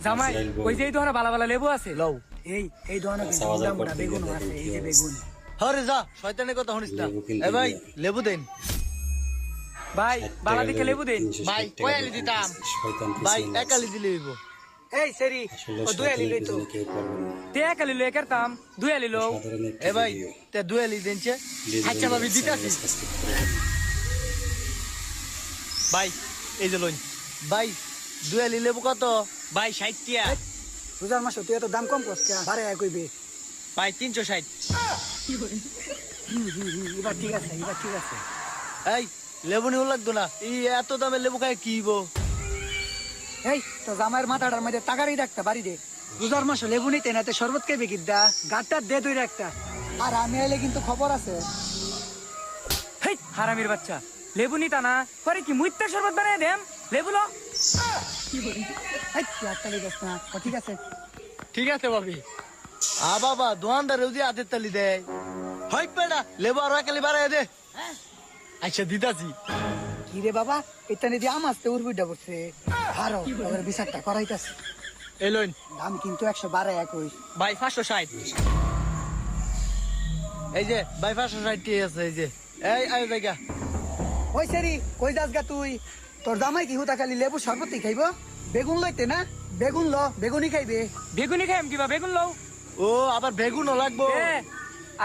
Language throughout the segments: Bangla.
জামাই ওই যে এই দোকানে বালা বালা লেবু আছে লও এই দোকানে বেগুন আছে, এই যে বেগুন। হরে যা শয়তানের কথা শুনিস না। এ ভাই লেবু দেন ভাই বালা দিকে লেবু দিন। ভাই কয় আলি দিতাম ভাই এক আলি দিলে হইব। এই সেরি ও দুই আলি লই তো তে এক আলি লই করতাম দুই আলি লও। এ ভাই তে দুই আলি দেনছে। আচ্ছা ভাবি দিতাছি ভাই এই যে লইন ভাই দুই আলি লেবু কত ভাই 60 টিয়া রোজার মাস তুই এত দাম কম করছ কে বারে কইবে ভাই 360 এবার ঠিক আছে এই লেবু নিউ লাগতো না এই এত দামে লেবু খায় কি হইব। এই তো জামাইয়ের মাথাটার মধ্যে টাকারই রাখতা বাড়ি দে রোজার মাস লেবু নিতে না তে শরবত খাইবে কিডা গাটটা দে তুই একটা আর আমি আইলে কিন্তু খবর আছে। হেই হারামির বাচ্চা লেবু নিতা না পরে কি মুইত্তা শরবত বানায় দেম লেবু লো এই তুই একটা লেগেছ না ও ঠিক আছে ঠিক আছে ভাবি আ বাবা দোকানদার ওই যে হাতের তালি দেয় হয় পেড়া লেবু আর একালি বাড়ায় দে। আচ্ছা দিতাছি কি রে বাবা এটা নিয়ে আম আসতে উর্বিটা করছে আরো ওদের বিচারটা করাইতাছে এই লইন দাম কিন্তু 112 একই ভাই 560 এই যে ভাই 560 আছে এই যে এই আয় জায়গা ওই সেরি কই যাস গা তুই তোর জামাই কি হুতা খালি লেবু শরবতই খাইবো বেগুন লইতে না বেগুন ল বেগুনি খাইবে বেগুনি খাইম কিবা বেগুন লও ও আবার বেগুনও লাগবো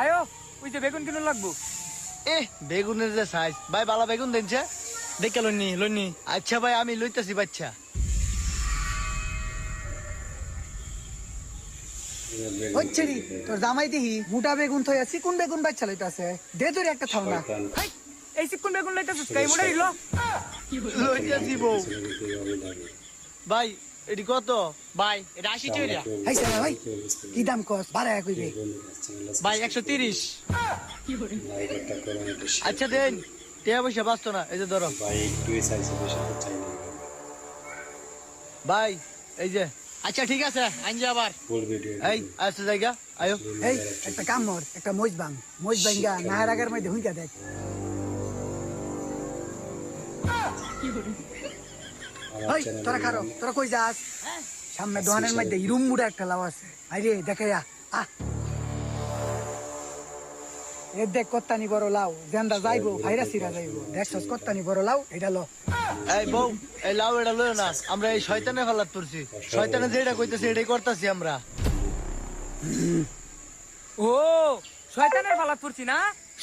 আয়ো ওই যে বেগুন কিনো লাগবো এ বেগুনের যে সাইজ ভাই বালা বেগুন দেনছে দেখে লইনি আচ্ছা ভাই আমি লইতাছি বাচ্চা ওই সেরি তোর জামাই দেখি মোটা বেগুন থই আছে কোন বেগুন বাচ্চা লইতাছে দে তোর একটা খাও না হাই, এই কোন বেগুন লইতাছিস কাই মোটা দিল লইতাছি বউ ভাই এটি কত ভাই এটা 80 টাকা হাই সালা ভাই কি দাম কস বাড়া কইবে ভাই 130 আচ্ছা দেন টিয়া পয়সা বাঁচতো না এই যে ধরো ভাই এই যে আচ্ছা ঠিক আছে আনজি আবার এই আসছে জায়গা আয়ো এই একটা কাম কর একটা মইজ ভাঙ্গা নাহের আগের মধ্যে হুইকা দেখ ওই তোরা খারো তোরা কই যাস সামনে দোকানের মধ্যে ইরুম মুড়া একটা লাউ আছে আরে দেখে আ এ দেখ কত্তানি বড় লাউ জেন্দা যাইবো ভাইরাসিরা যাইবো দেখছস কত্তানি বড় লাউ এটা লো এই বউ এই লাউ এটা লয় না আমরা এই শয়তানে ফালাত করছি শয়তানে যেটা কইতাছে এটাই করতাছি আমরা ও শয়তানের ফালাত পড়ছি না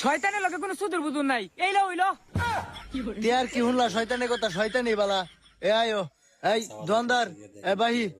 শয়তানের লগে কোনো সুদূর বুদুর নাই এই লো হইলো তিয়ার কি শুনলা শয়তানের কথা শয়তানি বালা এ আয়ো এই দোকানদার এ বাহি